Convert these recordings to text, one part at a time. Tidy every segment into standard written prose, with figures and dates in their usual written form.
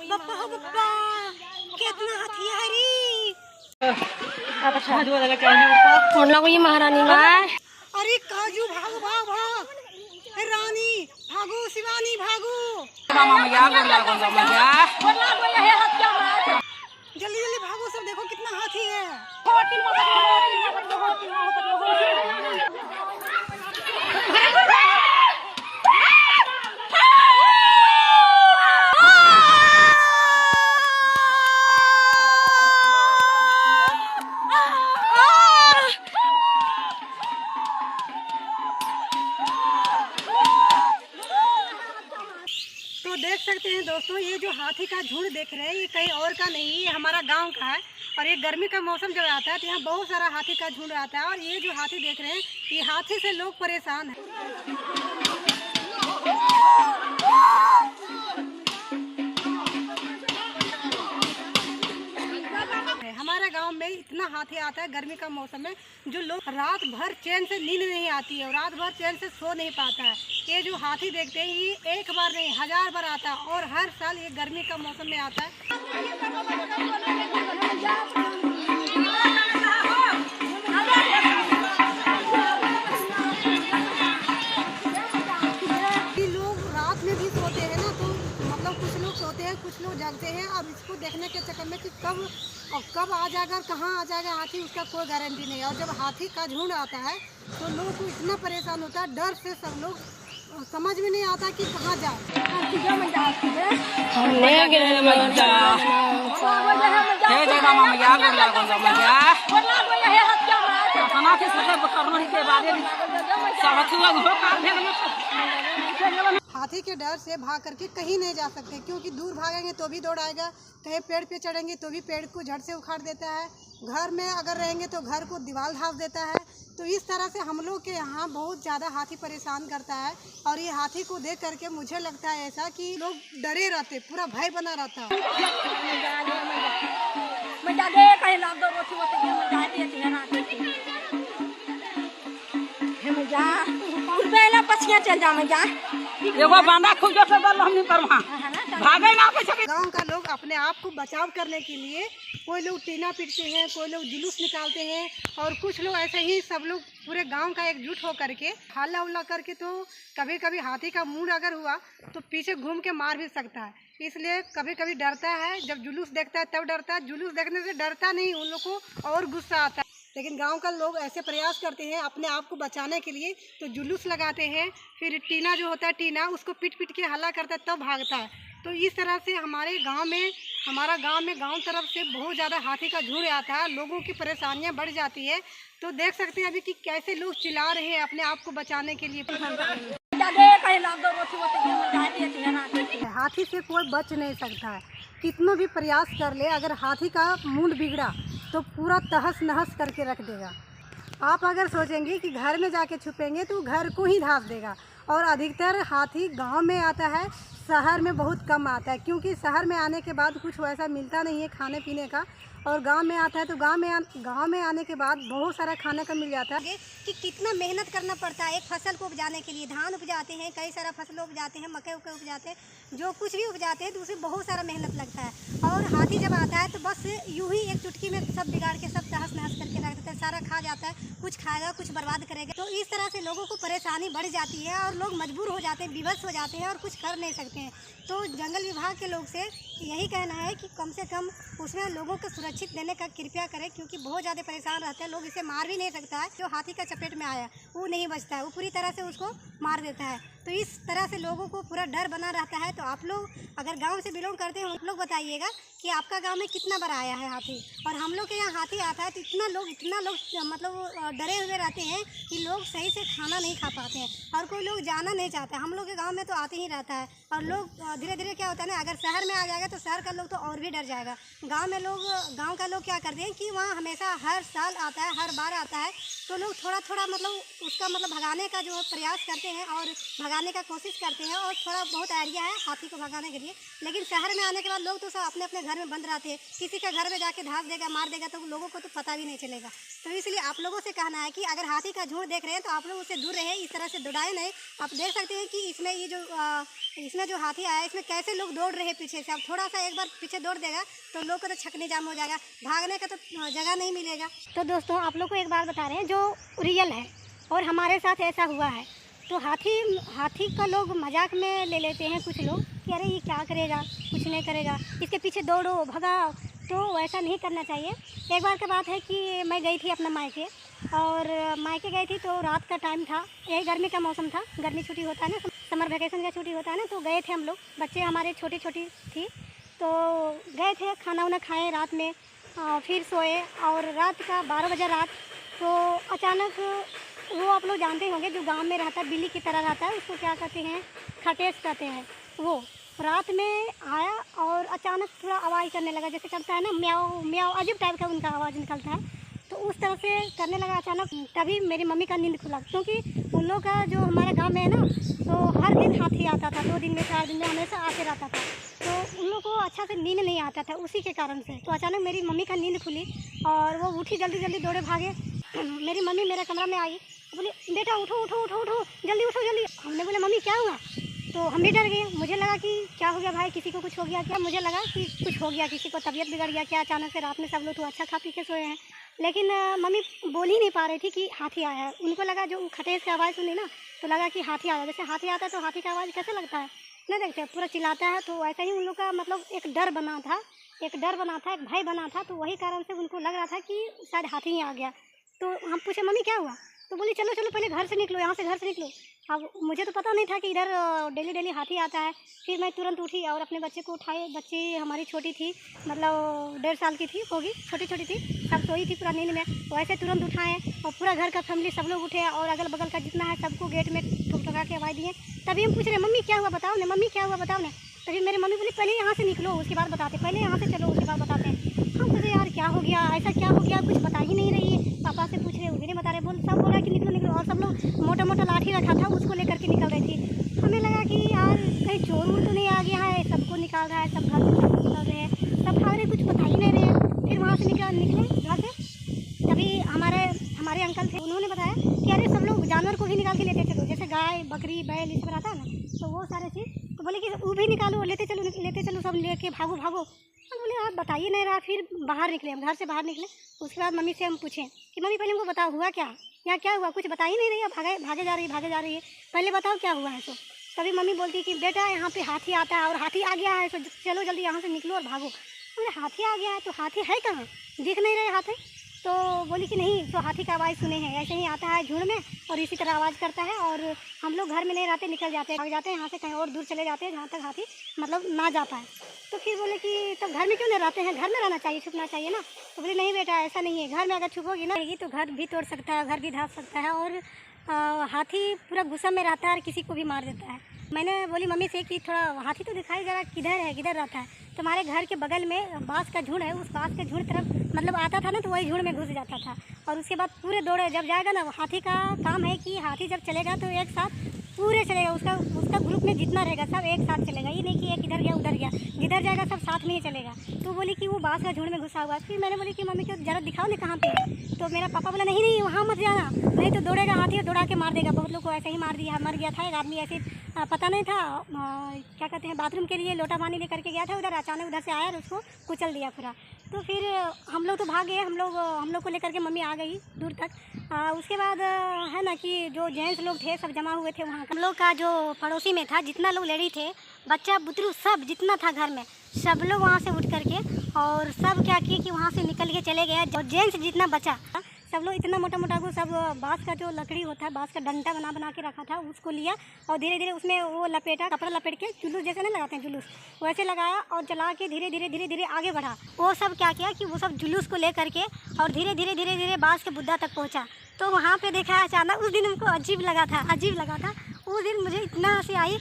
बप्पा बप्पा कितना हाथी है रे। महारानी माँ अरे काजू भागो भाग भाग, रानी भागो, शिवानी भागो, जल्दी जल्दी भागो, सब देखो कितना हाथी है। तो देख सकते हैं दोस्तों, ये जो हाथी का झुंड देख रहे हैं ये कहीं और का नहीं, ये हमारा गांव का है। और ये गर्मी का मौसम जब आता है तो यहाँ बहुत सारा हाथी का झुंड आता है। और ये जो हाथी देख रहे हैं ये हाथी से लोग परेशान हैं। हमारे गांव में इतना हाथी आता है गर्मी का मौसम में, जो लोग रात भर चैन से नींद नहीं आती है और रात भर चैन से सो नहीं पाता है। ये जो हाथी देखते हैं ये एक बार नहीं 1000 बार आता है और हर साल ये गर्मी का मौसम में आता है। लोग रात में भी सोते हैं ना, तो मतलब कुछ लोग सोते हैं कुछ लोग जागते हैं। अब इसको देखने के चक्कर में कि कब आ जाएगा और कहाँ आ जाएगा हाथी, उसका कोई गारंटी नहीं है। और जब हाथी का झुंड आता है तो लोगों को इतना परेशान होता है, डर से सब लोग समझ में नहीं आता कि कहाँ जाए। हाथी के डर से भाग करके कहीं नहीं जा सकते, क्योंकि दूर भागेंगे तो भी दौड़ आएगा, कहीं पेड़ पे चढ़ेंगे तो भी पेड़ को झट से उखाड़ देता है, घर में अगर रहेंगे तो घर को दीवार धास देता है। तो इस तरह से हम लोग के यहाँ बहुत ज़्यादा हाथी परेशान करता है। और ये हाथी को देख करके मुझे लगता है ऐसा कि लोग डरे रहते, पूरा भय बना रहता है। चल जा गाँव का लोग अपने आप को बचाव करने के लिए कोई लोग टीना पीटते हैं, कोई लोग जुलूस निकालते हैं और कुछ लोग ऐसे ही सब लोग पूरे गांव का एकजुट हो करके हल्ला उल्ला करके, तो कभी कभी हाथी का मूड अगर हुआ तो पीछे घूम के मार भी सकता है। इसलिए कभी कभी डरता है, जब जुलूस देखता है तब डरता है। जुलूस देखने से डरता नहीं, उन लोग को और गुस्सा आता है। लेकिन गांव का लोग ऐसे प्रयास करते हैं अपने आप को बचाने के लिए, तो जुलूस लगाते हैं, फिर टीना जो होता है टीना उसको पीट पीट के हल्ला करता है तब भागता है। तो इस तरह से हमारा गांव में गांव तरफ से बहुत ज़्यादा हाथी का झुंड आता है, लोगों की परेशानियां बढ़ जाती है। तो देख सकते हैं अभी कि कैसे लोग चिल्ला रहे हैं अपने आप को बचाने के लिए। हाथी से कोई बच नहीं सकता है, कितना भी प्रयास कर ले, अगर हाथी का मूड बिगड़ा तो पूरा तहस नहस करके रख देगा। आप अगर सोचेंगे कि घर में जाके छुपेंगे तो घर को ही धास देगा। और अधिकतर हाथी गांव में आता है, शहर में बहुत कम आता है, क्योंकि शहर में आने के बाद कुछ वैसा मिलता नहीं है खाने पीने का। और गांव में आता है तो गांव में आने के बाद बहुत सारा खाने का मिल जाता है। कि कितना मेहनत करना पड़ता है एक फसल को उपजाने के लिए। धान उपजाते हैं, कई सारा फसल उपजाते हैं, मकई उपजाते हैं, जो कुछ भी उपजाते हैं तो उसमें बहुत सारा मेहनत लगता है। और हाथी जब आता है तो बस यूं ही एक चुटकी में सब बिगाड़ के सब तहस नहस करके रख देता है, सारा खा जाता है, कुछ खाएगा कुछ बर्बाद करेगा। तो इस तरह से लोगों को परेशानी बढ़ जाती है और लोग मजबूर हो जाते हैं, विवश हो जाते हैं और कुछ कर नहीं सकते हैं। तो जंगल विभाग के लोग से यही कहना है कि कम से कम उसमें लोगों को सुरक्षित देने का कृपया करें, क्योंकि बहुत ज़्यादा परेशान रहते हैं लोग। इसे मार भी नहीं सकता है, जो हाथी का चपेट में आया वो नहीं बचता है, वो पूरी तरह से उसको मार देता है। तो इस तरह से लोगों को पूरा डर बना रहता है। तो आप लोग अगर गांव से बिलोंग करते हैं उन लोग बताइएगा कि आपका गांव में कितना बार आया है हाथी। और हम लोग के यहाँ हाथी आता है तो इतना लोग मतलब डरे हुए रहते हैं कि लोग सही से खाना नहीं खा पाते हैं और कोई लोग जाना नहीं चाहते। हम लोग के गांव में तो आते ही रहता है और लोग धीरे धीरे क्या होता है ना, अगर शहर में आ जाएगा तो शहर का लोग तो और भी डर जाएगा। गाँव का लोग क्या करते हैं कि वहाँ हमेशा हर साल आता है, हर बार आता है, तो लोग थोड़ा थोड़ा मतलब उसका मतलब भगाने का जो प्रयास करते हैं और भगाने का कोशिश करते हैं, और थोड़ा बहुत आइडिया है हाथी को भगाने के लिए। लेकिन शहर में आने के बाद लोग तो सब अपने अपने घर में बंद रहते हैं, किसी का घर में जाके धास देगा, मार देगा, तो लोगों को तो पता भी नहीं चलेगा। तो इसलिए आप लोगों से कहना है कि अगर हाथी का झुंड देख रहे हैं तो आप लोग उससे दूर रहे, इस तरह से दौड़ाए नहीं। आप देख सकते हैं कि इसमें जो हाथी आया है इसमें कैसे लोग दौड़ रहे हैं पीछे से। अब थोड़ा सा एक बार पीछे दौड़ देगा तो लोग को तो छकनी जाम हो जाएगा, भागने का तो जगह नहीं मिलेगा। तो दोस्तों आप लोग को एक बात बता रहे हैं जो रियल है और हमारे साथ ऐसा हुआ है। तो हाथी का लोग मजाक में ले लेते हैं कुछ लोग कि अरे ये क्या करेगा, कुछ नहीं करेगा, इसके पीछे दौड़ो भगाओ, तो ऐसा नहीं करना चाहिए। एक बार की बात है कि मैं गई थी अपना मायके, और मायके गई थी तो रात का टाइम था, यही गर्मी का मौसम था, गर्मी छुट्टी होता है ना, समर वेकेशन का छुट्टी होता है ना, तो गए थे हम लोग, बच्चे हमारे छोटी छोटी थी, तो गए थे, खाना वाना खाए रात में, फिर सोए, और रात का 12 बजे रात, तो अचानक वो आप लोग जानते होंगे जो गांव में रहता है बिल्ली की तरह रहता है, उसको क्या कहते हैं, खटेश कहते हैं। वो रात में आया और अचानक थोड़ा आवाज़ करने लगा, जैसे करता है ना म्याऊ म्याऊ, अजीब टाइप का उनका आवाज़ निकलता है, तो उस तरह से करने लगा अचानक। तभी मेरी मम्मी का नींद खुला, क्योंकि उन लोग का जो हमारे गांव में है ना, तो हर दिन हाथी आता था, 2 दिन में 4 दिन में हमेशा आते रहता था, तो उन लोग को अच्छा से नींद नहीं आता था उसी के कारण से। तो अचानक मेरी मम्मी का नींद खुली और वो उठी, जल्दी जल्दी दौड़े भागे। मेरी मम्मी मेरे कमरा में आई, बोली बेटा उठो उठो उठो उठो, जल्दी उठो जल्दी। हमने बोले मम्मी क्या हुआ, तो हम भी डर गए। मुझे लगा कि क्या हो गया भाई, किसी को कुछ हो गया क्या, मुझे लगा कि कुछ हो गया, किसी को तबीयत बिगड़ गया क्या अचानक से। रात में सब लोग तो अच्छा खा पी के सोए हैं, लेकिन मम्मी बोल ही नहीं पा रही थी कि हाथी आया है। उनको लगा, जो खटेश की आवाज़ सुनी ना तो लगा कि हाथी आया। जैसे हाथी आता है तो हाथी का आवाज़ कैसे लगता है, नहीं देखते, पूरा चिल्लाता है, तो ऐसा ही उन लोग का मतलब एक डर बना था, एक भय बना था, तो वही कारण से उनको लग रहा था कि शायद हाथी ही आ गया। तो हम पूछे मम्मी क्या हुआ, तो बोली चलो चलो पहले घर से निकलो, यहाँ से घर से निकलो। अब मुझे तो पता नहीं था कि इधर डेली डेली हाथी आता है। फिर मैं तुरंत उठी और अपने बच्चे को उठाए, बच्ची हमारी छोटी थी, मतलब 1.5 साल की थी, होगी, छोटी छोटी थी, सब सोई थी पूरा नींद में, वैसे तुरंत उठाएँ और पूरा घर का फैमिली सब लोग उठे और अगल बगल का जितना है सबको गेट में ठुक के आवाज़ दिए। तभी हम पूछ रहे मम्मी क्या हुआ बताओ ना, मम्मी क्या हुआ बताओ ना। तभी मेरी मम्मी बोली पहले यहाँ से निकलो उसके बाद बताते, पहले यहाँ से चलो उसके बाद बताते हैं। हम सोचे यार क्या हो गया, ऐसा क्या हो गया, कुछ बता ही नहीं रही है। पापा से पूछ रहे, वो भी नहीं बता रहे, सब बोल रहा कि निकलो निकलो, और सब लोग मोटा मोटा लाठी रखा था उसको लेकर के निकल रही थी। हमें लगा कि यार कहीं चोर वोर तो नहीं आ गया है, सबको निकाल रहा है, सब घर से सबको निकाल रहे हैं, सब भाग रहे, कुछ बता ही नहीं रहे। फिर वहाँ से निकले घर से, तभी हमारे अंकल थे, उन्होंने बताया कि अरे सब लोग जानवर को भी निकाल के लेते चलो, जैसे गाय बकरी बैल ये सब रहता है ना, तो वो सारे चीज़, तो बोले कि वो भी निकालो, लेते चलो सब लेके भागो भागो। हम बोले आप बताइए नहीं रहा। फिर बाहर निकले, हम घर से बाहर निकले। उसके बाद मम्मी से हम पूछें कि मम्मी पहले हमको बताओ हुआ क्या, यहाँ क्या हुआ, कुछ बता ही नहीं रही है, भागे जा रही है, पहले बताओ क्या हुआ है। तो तभी मम्मी बोलती कि बेटा यहाँ पे हाथी आता है और हाथी आ गया है, तो चलो जल्दी यहाँ से निकलो और भागो। बोले हाथी आ गया है, तो हाथी है कहाँ, दिख नहीं रहे हाथी। तो बोली कि नहीं, तो हाथी का आवाज़ सुने हैं, ऐसे ही आता है झुंड में और इसी तरह आवाज़ करता है, और हम लोग घर में नहीं रहते, निकल जाते हैं, भाग जाते हैं यहाँ से, कहीं और दूर चले जाते हैं जहाँ तक हाथी मतलब ना जा पाए। तो फिर बोले कि तब घर में क्यों नहीं रहते हैं, घर में रहना चाहिए, छुपना चाहिए ना। तो बोले नहीं बेटा ऐसा नहीं है, घर में अगर छुपोगी ना तो घर भी तोड़ सकता है, घर भी धास सकता है, और हाथी पूरा गुस्सा में रहता है और किसी को भी मार देता है। मैंने बोली मम्मी से कि थोड़ा हाथी तो दिखाई जरा किधर है, किधर रहता है। तो हमारे घर के बगल में बांस का झुंड है, उस बांस के झुंड तरफ मतलब आता था ना, तो वही झुंड में घुस जाता था, और उसके बाद पूरे दौड़े जब जाएगा ना, हाथी का काम है कि हाथी जब चलेगा तो एक साथ पूरे चलेगा, उसका ग्रुप में जितना रहेगा सब एक साथ चलेगा, ये नहीं कि एक इधर गया उधर गया, जिधर जाएगा सब साथ में ही चलेगा। तो बोली कि वो बांस का झुंड में घुसा हुआ है। फिर मैंने बोली कि मम्मी क्यों जरा दिखाओ ना कहाँ पे है। तो मेरा पापा बोला नहीं वहाँ मत जाना, नहीं तो दौड़ेगा हाथी और दौड़ा के मार देगा। बहुत लोग को ऐसे ही मार दिया, मर गया था एक आदमी, ऐसे पता नहीं था क्या कहते हैं, बाथरूम के लिए लोटा पानी लेकर के गया था उधर, अचानक उधर से आया और उसको कुचल दिया पूरा। तो फिर हम लोग तो भाग गए, हम लोग को लेकर के मम्मी आ गई दूर तक। उसके बाद है ना कि जो जेंट्स लोग थे सब जमा हुए थे वहाँ, हम लोग का जो पड़ोसी में था जितना लोग लेडी थे, बच्चा बुतरू सब जितना था घर में, सब लोग वहाँ से उठ करके और सब क्या किए कि वहाँ से निकल के चले गए। जो जेंट्स जितना बचा सब लोग इतना मोटा मोटा को सब बांस का जो लकड़ी होता है, बांस का डंडा बना के रखा था, उसको लिया और धीरे धीरे उसमें वो लपेटा, कपड़ा लपेट के जुलूस जैसे नहीं लगाते हैं जुलूस, वैसे लगाया और चला के धीरे धीरे आगे बढ़ा। वो सब क्या किया कि वो सब जुलूस को ले करके और धीरे धीरे बांस के बुद्धा तक पहुँचा। तो वहाँ पे देखा अचानक, उस दिन हमको अजीब लगा था। उस दिन मुझे इतना हंसी आई,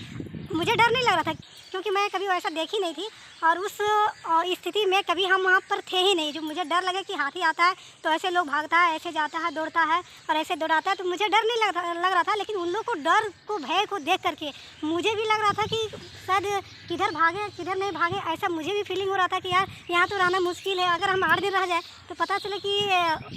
मुझे डर नहीं लग रहा था क्योंकि मैं कभी वैसा देखी नहीं थी और उस स्थिति में कभी हम वहाँ पर थे ही नहीं। जो मुझे डर लगे कि हाथी आता है तो ऐसे लोग भागता है, ऐसे जाता है, दौड़ता है और ऐसे दौड़ाता है, तो मुझे डर नहीं लग रहा था। लेकिन उन लोग को डर को, भय को देख करके मुझे भी लग रहा था कि शायद किधर भागे किधर नहीं भागे, ऐसा मुझे भी फीलिंग हो रहा था कि यार यहाँ तो रहना मुश्किल है। अगर हम 8 दिन रह जाए तो पता चले कि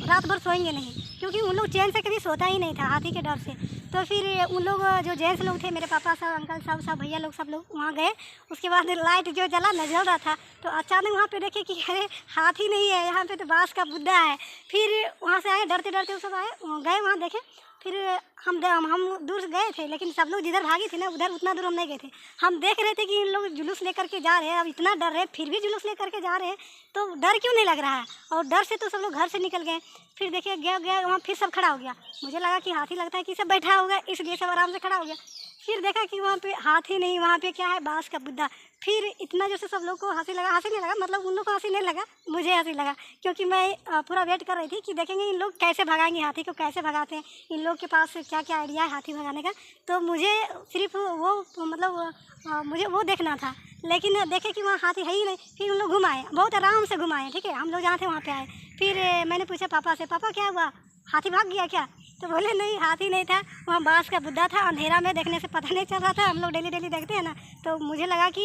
रात भर सोएंगे नहीं, क्योंकि उन लोग चैन से कभी सोता ही नहीं था हाथी के डर से। तो फिर उन लोग जो जेंट्स लोग थे, मेरे पापा सब, अंकल सब भैया लोग, सब लोग वहाँ गए। उसके बाद लाइट जो जल रहा था तो अचानक वहाँ पे देखे कि अरे हाथी नहीं है, यहाँ पे तो बांस का बुद्धा है। फिर वहाँ से आए डरते डरते, सब आए गए वहाँ देखे। फिर हम दूर गए थे, लेकिन सब लोग जिधर भागी थे ना उधर उतना दूर हम नहीं गए थे। हम देख रहे थे कि इन लोग जुलूस लेकर के जा रहे हैं, अब इतना डर रहे फिर भी जुलूस लेकर के जा रहे हैं, तो डर क्यों नहीं लग रहा है। और डर से तो सब लोग घर से निकल गए। फिर देखिए गया वहाँ फिर सब खड़ा हो गया। मुझे लगा कि हाथी लगता है कि सब बैठा होगा, इसलिए सब आराम से खड़ा हो गया। फिर देखा कि वहाँ पे हाथी नहीं, वहाँ पे क्या है, बांस का बुद्धा। फिर इतना जैसे सब लोग को हंसी लगा, हंसी नहीं लगा, मतलब उन लोग को हंसी नहीं लगा, मुझे हंसी लगा, क्योंकि मैं पूरा वेट कर रही थी कि देखेंगे इन लोग कैसे भगाएंगे हाथी को, कैसे भगाते हैं, इन लोग के पास क्या क्या आइडिया है हाथी भगाने का। तो मुझे सिर्फ वो मतलब मुझे वो देखना था। लेकिन देखे कि वहाँ हाथी है ही नहीं। फिर उन लोग घुमाए, बहुत आराम से घुमाए, ठीक है। हम लोग जहाँ थे वहाँ पे आए। फिर मैंने पूछा पापा से, पापा क्या हुआ, हाथी भाग गया क्या? तो बोले नहीं, हाथी नहीं था, वहाँ बांस का बुद्धा था। अंधेरा में देखने से पता नहीं चल रहा था, हम लोग डेली देखते हैं ना, तो मुझे लगा कि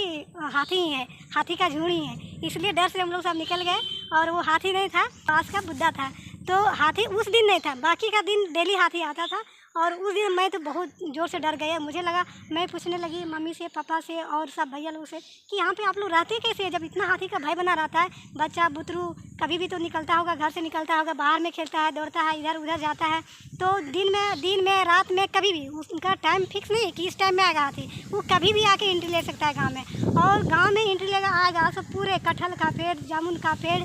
हाथी ही है, हाथी का झुंड ही है, इसलिए डर से हम लोग सब निकल गए। और वो हाथी नहीं था, बांस का बुद्धा था। तो हाथी उस दिन नहीं था, बाकी का दिन डेली हाथी आता था। और उस दिन मैं तो बहुत ज़ोर से डर गया। मुझे लगा, मैं पूछने लगी मम्मी से, पापा से और सब भैया लोग से कि यहाँ पे आप लोग रहते कैसे हैं, जब इतना हाथी का भय बना रहता है। बच्चा बुतरू कभी भी तो निकलता होगा, घर से निकलता होगा, बाहर में खेलता है, दौड़ता है, इधर उधर जाता है। तो दिन में रात में कभी भी उनका टाइम फिक्स नहीं है कि इस टाइम में आएगा हाथी। वो कभी भी आके एंट्री ले सकता है गाँव में। और गाँव में एंट्री लेगा आएगा सब पूरे कटहल का पेड़, जामुन का पेड़,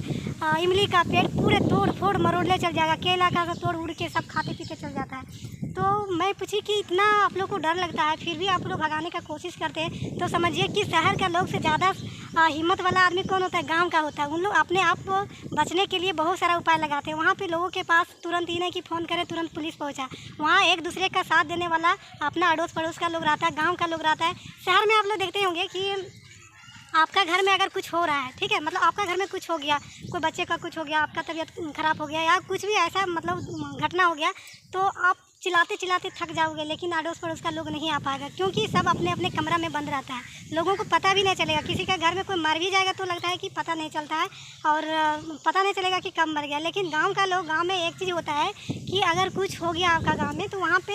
इमली का पेड़ पूरे तोड़ फोड़ मरोड़ले चल जाएगा। केला का तोड़ उड़ के सब खाते पीते चल जाता है। तो मैं पूछी कि इतना आप लोग को डर लगता है फिर भी आप लोग भगाने का कोशिश करते हैं, तो समझिए कि शहर का लोग से ज़्यादा हिम्मत वाला आदमी कौन होता है, गांव का होता है। उन लोग अपने आप को बचने के लिए बहुत सारा उपाय लगाते हैं। वहाँ पे लोगों के पास तुरंत ही नहीं कि फ़ोन करें तुरंत पुलिस पहुँचा। वहाँ एक दूसरे का साथ देने वाला अपना अड़ोस पड़ोस का लोग रहता है, गाँव का लोग रहता है। शहर में आप लोग देखते होंगे कि आपका घर में अगर कुछ हो रहा है, ठीक है, मतलब आपका घर में कुछ हो गया, कोई बच्चे का कुछ हो गया, आपका तबीयत ख़राब हो गया या कुछ भी ऐसा मतलब घटना हो गया, तो आप चिल्लाते चिल्लाते थक जाओगे। लेकिन अड़ोस पड़ोस का लोग नहीं आ पाएगा, क्योंकि सब अपने अपने कमरा में बंद रहता है। लोगों को पता भी नहीं चलेगा। किसी का घर में कोई मर भी जाएगा तो लगता है कि पता नहीं चलता है और पता नहीं चलेगा कि कब मर गया। लेकिन गांव का लोग, गांव में एक चीज़ होता है कि अगर कुछ हो गया आपका गांव में, तो वहाँ पे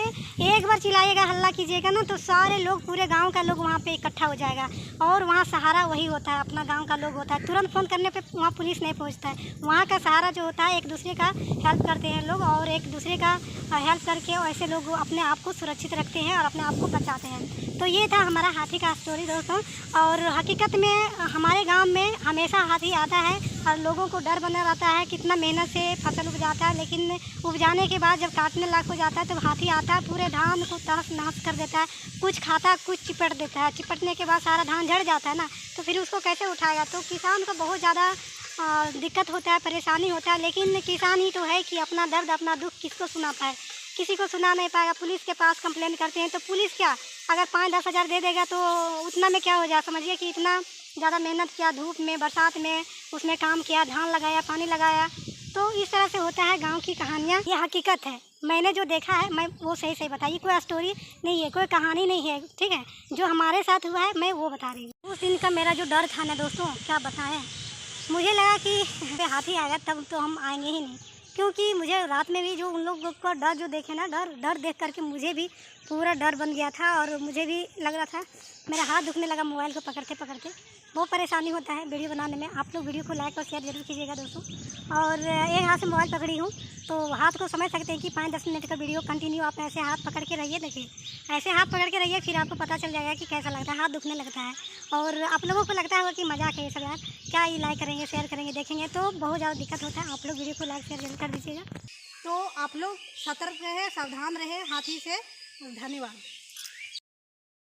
एक बार चिल्लाइएगा, हल्ला कीजिएगा ना, तो सारे लोग, पूरे गाँव का लोग वहाँ पर इकट्ठा हो जाएगा। और वहाँ सहारा वही होता है, अपना गाँव का लोग होता है। तुरंत फ़ोन करने पर वहाँ पुलिस नहीं पहुँचता है। वहाँ का सहारा जो होता है, एक दूसरे का हेल्प करते हैं लोग, और एक दूसरे का हेल्प करके ऐसे लोग अपने आप को सुरक्षित रखते हैं और अपने आप को बचाते हैं। तो ये था हमारा हाथी का स्टोरी दोस्तों। और हकीकत में हमारे गांव में हमेशा हाथी आता है और लोगों को डर बना रहता है। कितना मेहनत से फसल उग जाता है, लेकिन उपजाने के बाद जब काटने लायक हो जाता है तो हाथी आता है, पूरे धान को तहस नहस कर देता है। कुछ खाता है, कुछ चिपट देता है। चिपटने के बाद सारा धान झड़ जाता है ना, तो फिर उसको कैसे उठाएगा। तो किसान को बहुत ज़्यादा दिक्कत होता है, परेशानी होता है। लेकिन किसान ही तो है कि अपना दर्द, अपना दुख किसको सुना पाए, किसी को सुना नहीं पाएगा। पुलिस के पास कंप्लेन करते हैं तो पुलिस क्या, अगर 5-10 हज़ार दे देगा तो उतना में क्या हो जाए। समझिए कि इतना ज़्यादा मेहनत किया, धूप में बरसात में उसमें काम किया, धान लगाया, पानी लगाया। तो इस तरह से होता है गांव की कहानियाँ। ये हकीकत है, मैंने जो देखा है मैं वो सही बताइए। कोई स्टोरी नहीं है, कोई कहानी नहीं है, ठीक है। जो हमारे साथ हुआ है मैं वो बता रही हूँ। उस दिन का मेरा जो डर था ना दोस्तों, क्या बताएं। मुझे लगा कि हाथी आएगा तब तो हम आएंगे ही नहीं, क्योंकि मुझे रात में भी जो उन लोगों का डर जो देखे ना, डर देख करके मुझे भी पूरा डर बन गया था। और मुझे भी लग रहा था, मेरा हाथ दुखने लगा मोबाइल को पकड़ते पकड़ते। बहुत परेशानी होता है वीडियो बनाने में। आप लोग वीडियो को लाइक और शेयर जरूर कीजिएगा दोस्तों। और एक हाथ से मोबाइल पकड़ी हूँ तो हाथ को समझ सकते हैं कि 5-10 मिनट का वीडियो कंटिन्यू आप ऐसे हाथ पकड़ के रहिए। देखिए, ऐसे हाथ पकड़ के रहिए, फिर आपको पता चल जाएगा कि कैसा लगता है, हाथ दुखने लगता है। और आप लोगों को लगता होगा कि मजाक है ये सब, यार क्या ये लाइक करेंगे, शेयर करेंगे, देखेंगे, तो बहुत ज़्यादा दिक्कत होता है। आप लोग वीडियो को लाइक शेयर जरूर कर दीजिएगा। तो आप लोग सतर्क रहे, सावधान रहे हाथी से। धन्यवाद।